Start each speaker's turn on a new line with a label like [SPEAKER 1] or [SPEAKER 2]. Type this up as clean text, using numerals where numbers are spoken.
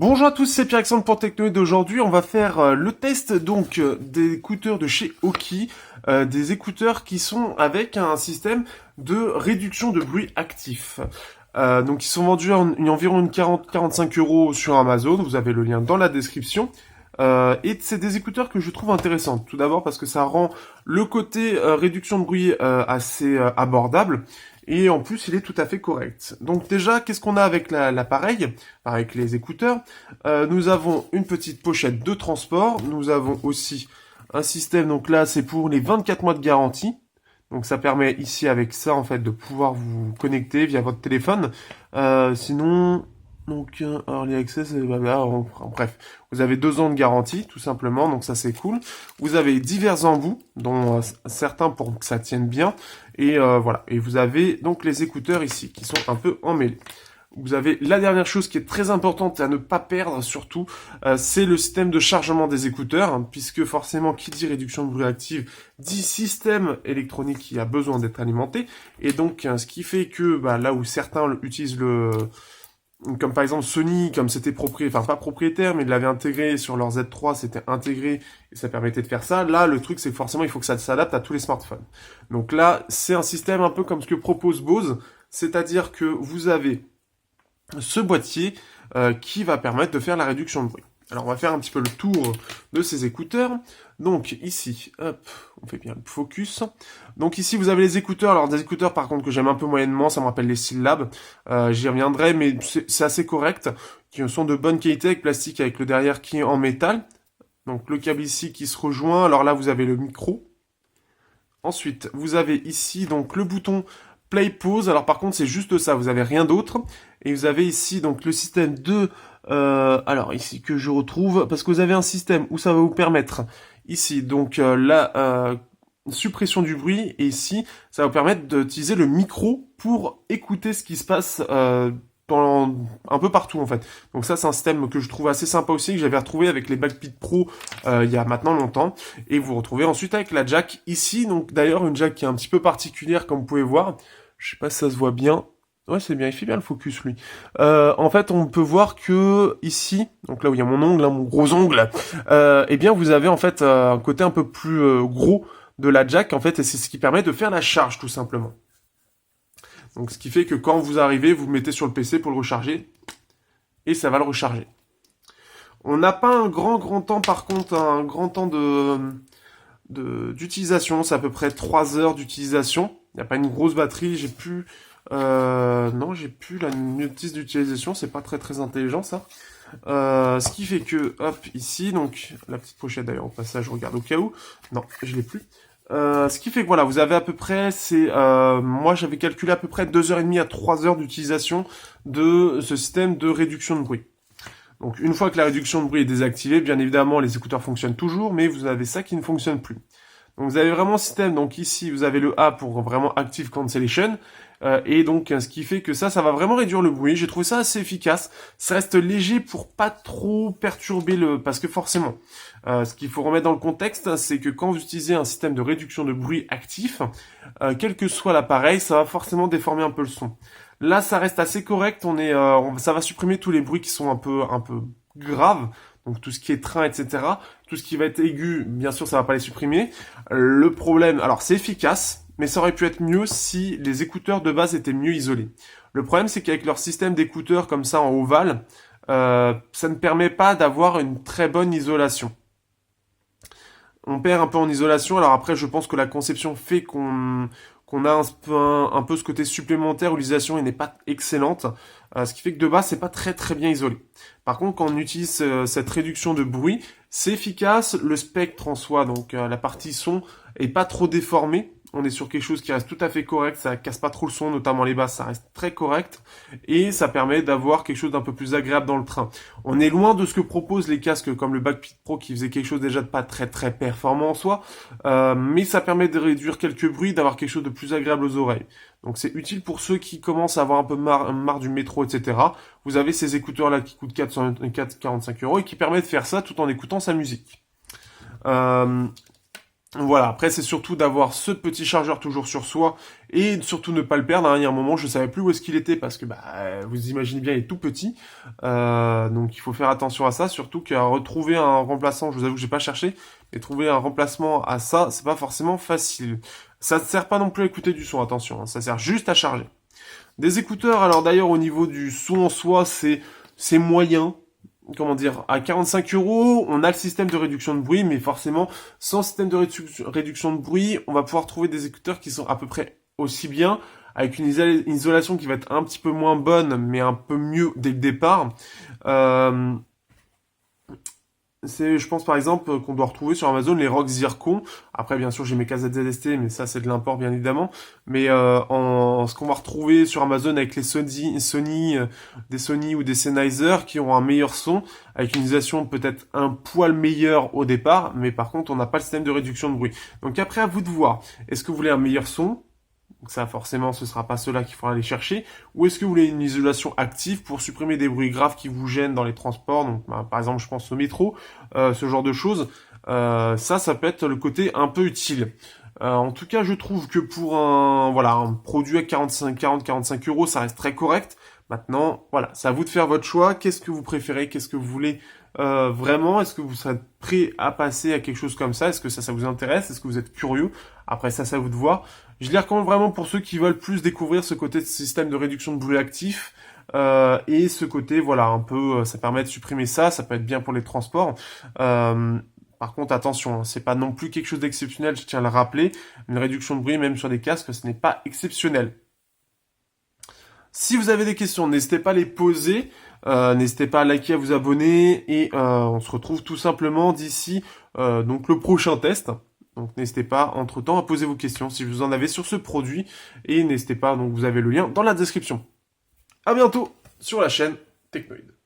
[SPEAKER 1] Bonjour à tous, c'est Pierre-Alexandre pour Technoid. Aujourd'hui, on va faire le test des écouteurs de chez Aukey, des écouteurs qui sont avec un système de réduction de bruit actif. Donc ils sont vendus à environ 40-45 euros sur Amazon, vous avez le lien dans la description. Et c'est des écouteurs que je trouve intéressants. Tout d'abord parce que ça rend le côté réduction de bruit assez abordable. Et en plus, il est tout à fait correct. Donc déjà, qu'est-ce qu'on a avec l'appareil, avec les écouteurs? Nous avons une petite pochette de transport. Nous avons aussi un système, donc là, c'est pour les 24 mois de garantie. Donc ça permet ici, avec ça, en fait, de pouvoir vous connecter via votre téléphone. Sinon, donc, Early Access, bref. Vous avez 2 ans de garantie, tout simplement, donc ça c'est cool. Vous avez divers embouts, dont certains pour que ça tienne bien. Et voilà. Et vous avez donc les écouteurs ici, qui sont un peu emmêlés. Vous avez la dernière chose qui est très importante à ne pas perdre, surtout, c'est le système de chargement des écouteurs, hein, puisque forcément, qui dit réduction de bruit active, dit système électronique qui a besoin d'être alimenté. Et donc, ce qui fait que là où certains utilisent comme par exemple Sony, comme c'était propriétaire, enfin pas propriétaire, mais ils l'avaient intégré sur leur Z3, c'était intégré et ça permettait de faire ça. Là, le truc, c'est que forcément, il faut que ça s'adapte à tous les smartphones. Donc là, c'est un système un peu comme ce que propose Bose, c'est-à-dire que vous avez ce boîtier qui va permettre de faire la réduction de bruit. Alors, on va faire un petit peu le tour de ces écouteurs. Donc, ici, hop, on fait bien le focus. Donc, ici, vous avez les écouteurs. Alors, des écouteurs, par contre, que j'aime un peu moyennement, ça me rappelle les syllabes. J'y reviendrai, mais c'est assez correct. Qui sont de bonne qualité, avec plastique, avec le derrière qui est en métal. Donc, le câble ici qui se rejoint. Alors là, vous avez le micro. Ensuite, vous avez ici, donc, le bouton Play Pause. Alors, par contre, c'est juste ça. Vous avez rien d'autre. Et vous avez ici, donc, le système de... alors ici que je retrouve, parce que vous avez un système où ça va vous permettre ici donc la suppression du bruit, et ici ça va vous permettre d'utiliser le micro pour écouter ce qui se passe un peu partout en fait. Donc ça c'est un système que je trouve assez sympa aussi, que j'avais retrouvé avec les Backbeat Pro il y a maintenant longtemps, et vous retrouvez ensuite avec la jack ici, donc d'ailleurs une jack qui est un petit peu particulière comme vous pouvez voir, je sais pas si ça se voit bien. Ouais, c'est bien, il fait bien le focus, lui. En fait, on peut voir que ici, donc là où il y a mon ongle, hein, mon gros ongle, eh bien, vous avez en fait un côté un peu plus gros de la jack, en fait, et c'est ce qui permet de faire la charge, tout simplement. Donc, ce qui fait que quand vous arrivez, vous mettez sur le PC pour le recharger, et ça va le recharger. On n'a pas un grand temps, par contre, un grand temps d'utilisation, c'est à peu près 3 heures d'utilisation. Il n'y a pas une grosse batterie, non, j'ai plus la notice d'utilisation, c'est pas très intelligent ça. Ce qui fait que, hop, ici, donc, la petite pochette d'ailleurs, au passage, je regarde au cas où. Non, je l'ai plus. Ce qui fait que voilà, vous avez à peu près, moi j'avais calculé à peu près 2h30 à 3 heures d'utilisation de ce système de réduction de bruit. Donc une fois que la réduction de bruit est désactivée, bien évidemment les écouteurs fonctionnent toujours, mais vous avez ça qui ne fonctionne plus. Donc vous avez vraiment le système, donc ici vous avez le A pour vraiment Active Cancellation, et donc ce qui fait que ça va vraiment réduire le bruit. J'ai trouvé ça assez efficace, ça reste léger pour pas trop perturber parce que forcément, ce qu'il faut remettre dans le contexte, c'est que quand vous utilisez un système de réduction de bruit actif, quel que soit l'appareil, ça va forcément déformer un peu le son. Là ça reste assez correct, ça va supprimer tous les bruits qui sont un peu graves, donc tout ce qui est train, etc. Tout ce qui va être aigu, bien sûr, ça va pas les supprimer. Le problème, alors c'est efficace, mais ça aurait pu être mieux si les écouteurs de base étaient mieux isolés. Le problème, c'est qu'avec leur système d'écouteurs comme ça en ovale, ça ne permet pas d'avoir une très bonne isolation. On perd un peu en isolation, alors après je pense que la conception fait qu'on a un peu ce côté supplémentaire où l'isolation n'est pas excellente, ce qui fait que de base c'est pas très bien isolé. Par contre quand on utilise cette réduction de bruit, c'est efficace, le spectre en soi, donc la partie son, est pas trop déformée. On est sur quelque chose qui reste tout à fait correct, ça casse pas trop le son, notamment les basses, ça reste très correct, et ça permet d'avoir quelque chose d'un peu plus agréable dans le train. On est loin de ce que proposent les casques comme le Backbeat Pro qui faisait quelque chose déjà de pas très performant en soi, mais ça permet de réduire quelques bruits, d'avoir quelque chose de plus agréable aux oreilles. Donc c'est utile pour ceux qui commencent à avoir un peu marre du métro, etc. Vous avez ces écouteurs là qui coûtent 45 € et qui permettent de faire ça tout en écoutant sa musique. Voilà, après c'est surtout d'avoir ce petit chargeur toujours sur soi et surtout ne pas le perdre, hein. Il y a un moment je savais plus où est-ce qu'il était parce que vous imaginez bien il est tout petit. Donc il faut faire attention à ça, surtout qu'à retrouver un remplaçant, je vous avoue que j'ai pas cherché, mais trouver un remplacement à ça, c'est pas forcément facile. Ça ne sert pas non plus à écouter du son, attention, hein, ça sert juste à charger. Des écouteurs, alors d'ailleurs au niveau du son en soi, c'est moyen. Comment dire, à 45 euros, on a le système de réduction de bruit, mais forcément, sans système de réduction de bruit, on va pouvoir trouver des écouteurs qui sont à peu près aussi bien, avec une isolation qui va être un petit peu moins bonne, mais un peu mieux dès le départ. Euh, je pense par exemple qu'on doit retrouver sur Amazon les Rock Zircon. Après, bien sûr, j'ai mes KZZST, mais ça c'est de l'import bien évidemment. Mais ce qu'on va retrouver sur Amazon avec les des Sony ou des Sennheiser qui ont un meilleur son, avec une isolation peut-être un poil meilleur au départ, mais par contre on n'a pas le système de réduction de bruit. Donc après à vous de voir. Est-ce que vous voulez un meilleur son? Donc ça, forcément, ce sera pas cela qu'il faudra aller chercher. Ou est-ce que vous voulez une isolation active pour supprimer des bruits graves qui vous gênent dans les transports? Donc, par exemple, je pense au métro, ce genre de choses. Ça peut être le côté un peu utile. En tout cas, je trouve que pour un produit à 45 euros, ça reste très correct. Maintenant, voilà, c'est à vous de faire votre choix. Qu'est-ce que vous préférez? Qu'est-ce que vous voulez vraiment? Est-ce que vous serez prêt à passer à quelque chose comme ça? Est-ce que ça vous intéresse? Est-ce que vous êtes curieux? Après ça, c'est à vous de voir. Je les recommande vraiment pour ceux qui veulent plus découvrir ce côté de système de réduction de bruit actif. Et ce côté, voilà, un peu, ça permet de supprimer ça, ça peut être bien pour les transports. Par contre, attention, hein, c'est pas non plus quelque chose d'exceptionnel, je tiens à le rappeler. Une réduction de bruit, même sur des casques, ce n'est pas exceptionnel. Si vous avez des questions, n'hésitez pas à les poser, n'hésitez pas à liker, à vous abonner, et on se retrouve tout simplement d'ici donc le prochain test. Donc n'hésitez pas entre-temps à poser vos questions si vous en avez sur ce produit, et n'hésitez pas, donc vous avez le lien dans la description. À bientôt sur la chaîne Technoid.